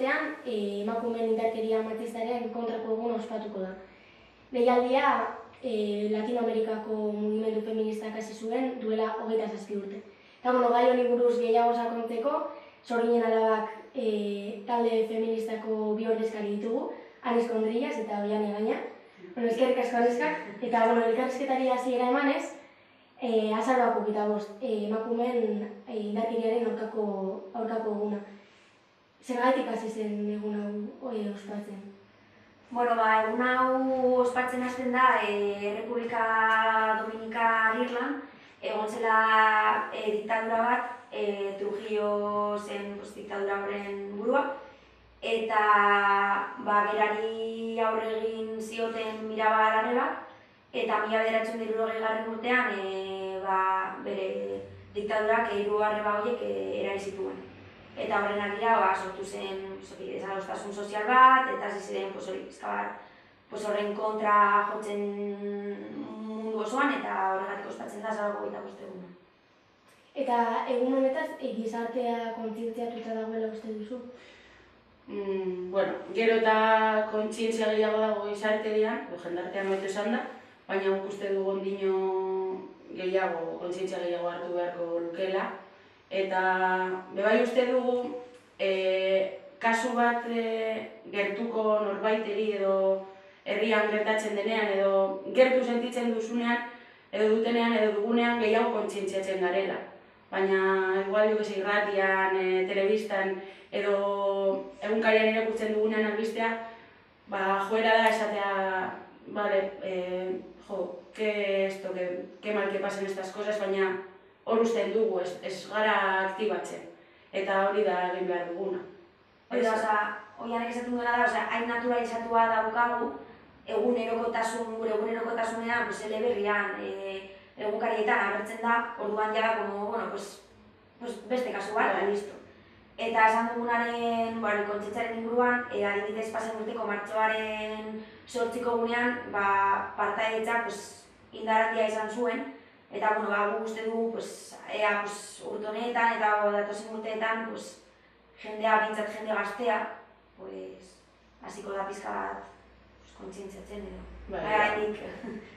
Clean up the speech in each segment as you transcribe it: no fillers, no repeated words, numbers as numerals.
astean emakumeen indarkeria matxistaren kontrako eguna ospatuko da. Deialdia Latinoamerikako mugimendu feministak hasi zuen duela 27 urte. Eta gai honi buruz gehiago sakontzeko, Sorginen Alabak talde feministako bi ordezkari ditugu, Aniz Kondrillas eta Oiane Gaina. Eskerrik asko Anizkak, eta elkarrizketari hasiera emanez, azaroak 25, emakumeen indarkeriaren aurkako eguna. Zergatik hasi zen egun hau ospatzen? Egun hau ospatzen hasten da Republika Dominikar Irlan, egon zela diktadura bat, Trujillo zen diktadura horren burua, eta berari aurre egin zioten Miraba Larreba, eta 1970 urtean bere diktadurak Larreba horiek eragin zituen. Eta horren arira sortu zen desadostasun sozial bat, eta hasi ziren horren kontra jotzen mundu osoan, eta horregatik ospatzen da azaroako 25 eguna. Eta egun honetaz gizartea kontzientziatuta dagoela uste duzu? Gero eta kontzientzia gehiago dago gizartean, jendartean hobeto esan da, baina guk uste dugu ondino gehiago, kontzientzia gehiago hartu beharko lukela. Eta bai uste dugu kasu bat gertuko norbaiteri edo herrian gertatzen denean edo gertu sentitzen duzunean edo dutenean edo dugunean gehiago kontzientziatzen garela. Baina igual irratian, telebistan edo egunkarian irakurtzen dugunean albistea, joera da esatea, que mal que pasen estas cosas, baina hor usten dugu, ez gara aktibatzen, eta hori da egin behar duguna. Hori da, Oianek esaten duena da, hain naturalizatua daukagu, gure egunerakontasunean, eleberrian, egunkarietan agertzen da, orduan jada, beste kasu bat, listo. Eta esan dugunaren, kontzientzaren inguruan, adibidez pasen urteko martxoaren 8ko egunean, partaidetzak indar handia izan zuen, eta gu uste dugu, ea urte honetan eta datozen urteetan, jendea, bintzat jende gaztea, hasiko da pizka bat kontzientziatzen edo. Gaitik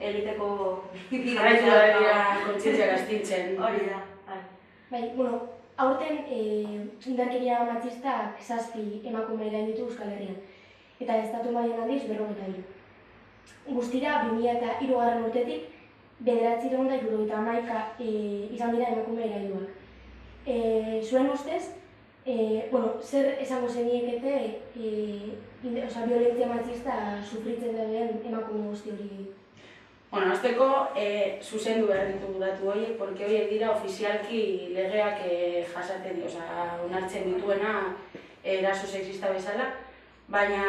egiteko jarraitu da kontzientzia gaztintzen. Hori da. Aurten indarkeria matxistak 7 emakume erail ditu Euskal Herrian, eta estatu mailan aldiz 53. Guztira 2003 urtetik 971 izan dira emakume erailuak. Zuen ustez, zer esango zeniekete violentzia matxista sufritzen duen emakume guzti hori? Azteko, zuzendu behar ditugu datu horiek, porque horiek dira ofizialki legeak jasaten, onartzen dituena eraso sexista bezala, baina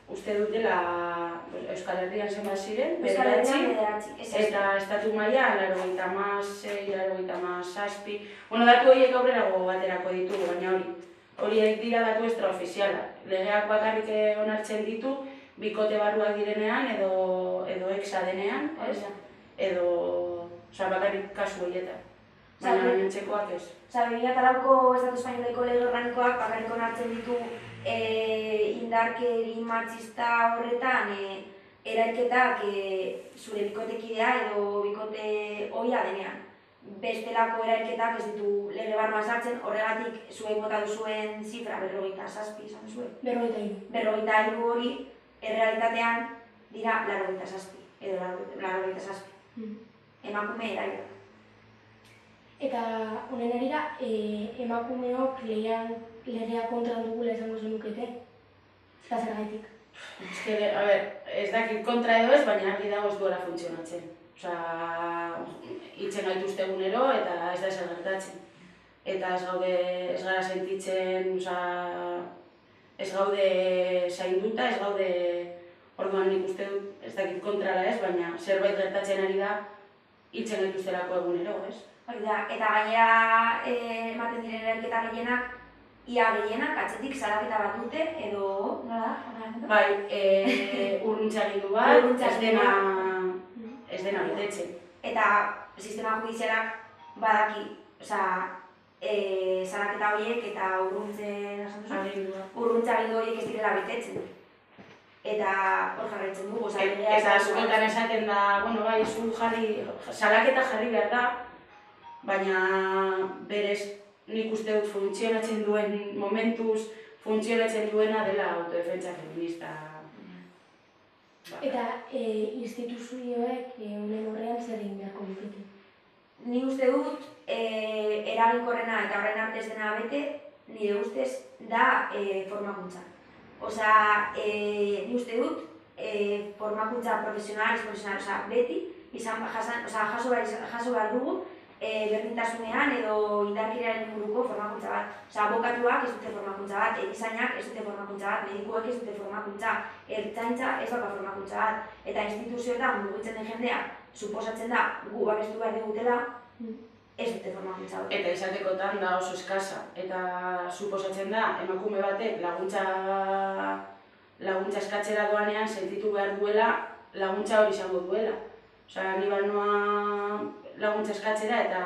uste dutela Euskal Herrian zenbat ziren, 9, eta estatu mailan 96, 97. Datu horiek aurrerago baterako ditugu, baina horiek dira datu extraofizialak. Legeak bakarrik onartzen ditu, bikote barruak direnean edo exa denean, edo bakarrik kasu horietan. Baina nintzekoak ez. 2004ko Estatu Espainoleko lege organikoak bakarrik onartzen ditu indarkeri matxista horretan erailketak zure bikotekidea edo bikote ohia denean. Bestelako erailketak ez ditu lege barruan sartzen, horregatik zuek bota duzuen zifra 57 izan zuen. 53 hori errealitatean dira 87 edo 87. Emakume erailak. Eta honen arira, emakumeok legea kontran dugula esango zenukete? Eta zergaitik? Ez dakit kontra edo ez, baina argi dago ez duela funtzionatzen. Hitzen gaituzte egunero eta ez da esan gertatzen. Eta ez gara sentitzen, ez gaude zainduta, ez gaude orduan nik uste dut, ez dakit kontrala ez, baina zerbait gertatzen ari da hitzen gaituztelako egunero, ez? Eta gainera ematen diren eralketa gehienak, ia gehienak, atzetik salaketa bat dute, edo, nola da? Bai, urruntza egindu bat, ez dena betetzen. Eta sistema judizialak badaki, salaketa horiek eta urruntze agindu horiek ez direla betetzen. Eta hor jarraitzen dugu. Eta askotan esaten da, bueno, bai, salaketa jarri behar da, baina berez nik uste dut funtzionatzen duen momentuz, funtzionatzen duena dela autodefentsa feminista. Eta instituzioek honen horrean zer egin beharko lukete? Ni uste dut eraginkorrena eta horren artez dena bete, nire ustez da formakuntza. Osea, ni uste dut formakuntza profesional, beti, jaso behar dugu berdintasunean edo indarkeriaren inguruko formakuntza bat. Osea, abokatuak ez dute formakuntza bat, erizainak ez dute formakuntza bat, medikuek ez dute formakuntza, ertzaintza ez dauka formakuntza bat. Eta instituzioetan mugitzen den jendea, suposatzen da, gu babestu behar digutela, ez dute formakuntza bat. Eta izatekotan da oso eskasa. Eta suposatzen da, emakume batek laguntza eskatzera doanean sentitu behar duela, laguntza hori izango duela. Osea, ni noa laguntza eskatzera eta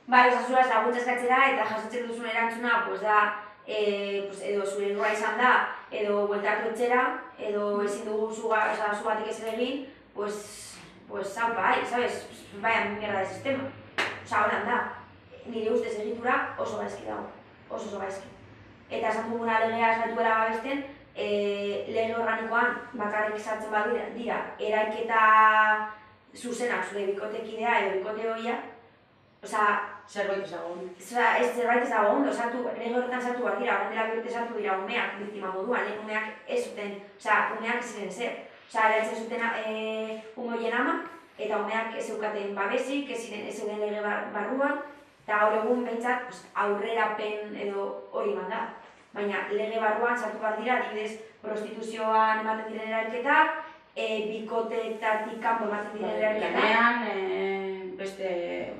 Bai, osasunaz laguntza eskatzera eta jasotzen duzun erantzuna da edo zure lurra izan da, edo bueltatu etxera, edo ezin dugu zugatik ezer egin, hau bai, sabes? Bai, mierda de sistema. Osea, horan da, nire ustez egitura oso gaizki dago, oso gaizki. Eta esan duguna legea ez datuela babesten, lege organikoan bakarrik sartzen dira, eraiketa zuzenak zure bikotekidea edo bikote hoia, zerbait ezago ondo. Zerbait ezago ondo, lege horretan sartu bat dira, horren dela bihurte sartu dira umeak biktima moduan, lehen umeak ez zuten, umeak ez ziren zer. Erailtzen zuten ume horien ama, eta umeak ez zeukaten babesik, ez zeuden lege barruan, eta gaur egun behintzat aurrerapen edo hori da. Baina lege barruan sartu bat dira, adibidez prostituzioan ematen diren erailketak, bikoteetatik kanpo ematen diren erailketak. Lanean, beste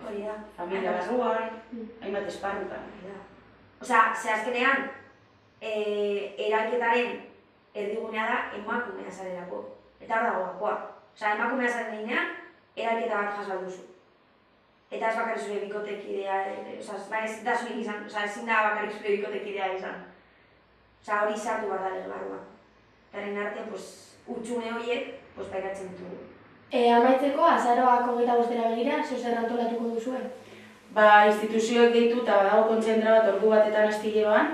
familia barruan, hainbat esparrutan. Osea, azkenean, erailketaren erdigunea da emakumea zarelako. Eta hor dago gakoa. Osea, emakumea zaren dinean, erailketa bat jaso duzu. Eta ez bakarrik zure bikotekidea, ez da zuik izan, ezin da bakarrik zure bikotekidea izan. Hori sartu behar da lege barruan. Eta horren artean, utxune horiek, pairatzen ditugu. Amaitzeko, azaroak 25 begira, zer antolatuko duzuen? Instituzioek deitu eta badago kontzentra bat ordu batetan astilleroan,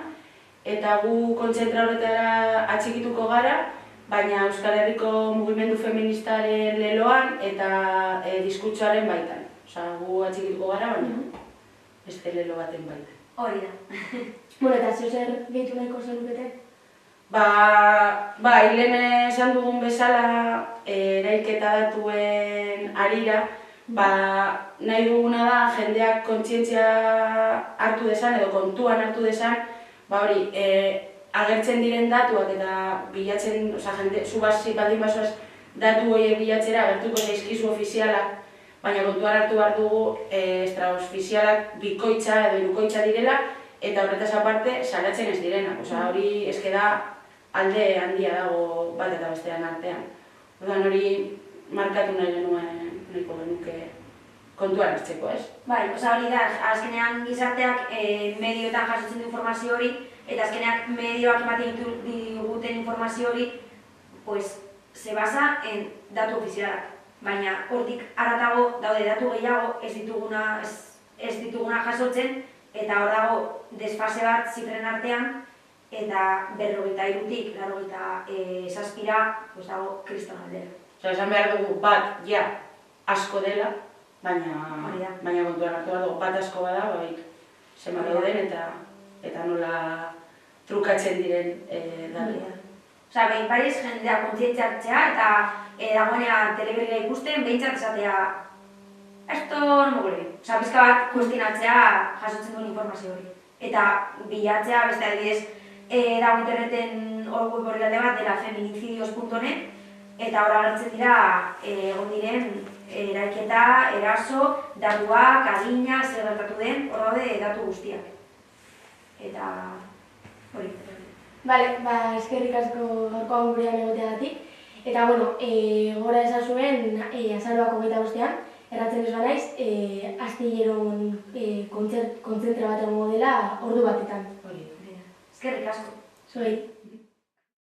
eta gu kontzentra horretara atxikituko gara, baina Euskal Herriko mugimendu feministaren leloan eta diskurtsoaren baitan. Gu atxikituko gara, baina beste lelo baten baitan. Hori da. Eta zer gehitu nahiko zenukete? Lehen esan dugun bezala erailketa datuen harira, nahi duguna da jendeak kontzientzia hartu desan edo kontuan hartu desan, agertzen diren datuak eta bilatzen, zu baldin basoaz datu horiek bilatzera agertuko zaizkizu ofizialak, baina kontuan hartu behar dugu extraofizialak bikoitza edo hirukoitza direla, eta horretaz aparte salatzen ez direnak. Hori eskeda alde handia dago bat eta bestean artean. Hori markatu nahi genuen nahiko genuke kontuan hartzeko, ez? Bai, hori da, azkenean gizarteak medioetan jasotzen du informazio hori, eta azkeneak medioak ematen diguten informazio hori se basa en datu ofizialak. Baina hortik haratago daude datu gehiago ez dituguna jasotzen, eta hor dago desfase bat zifren artean, eta 53tik 87ra dago kriston aldera. Esan behar dugu bat asko dela, baina kontuan hartu behar dugu bat asko bada, zenbat dauden eta nola trukatzen diren datu. Baiz jendea kontzientziatzea eta dagoenea teleberria ikusten, behintzat esatea esto no vuelve. Pizka bat kuestionatzea jasotzen duen informazio hori. Eta bilatzea, beste adibidez, dago interneten web orrialde bat dela feminicidios.net, eta hor agertzen dira egon diren erailketa, eraso, datuak, adina, zer gertatu den, hor daude datu guztiak. Eta hori. Eskerrik asko gaurkoan gurean egoteagatik. Eta, gora esan zuen, azaroak 25ean, erratzen ez banaiz, astilleron kontzentra bat egongo dela ordu batetan. Hori. Eskerrik asko. Zuei.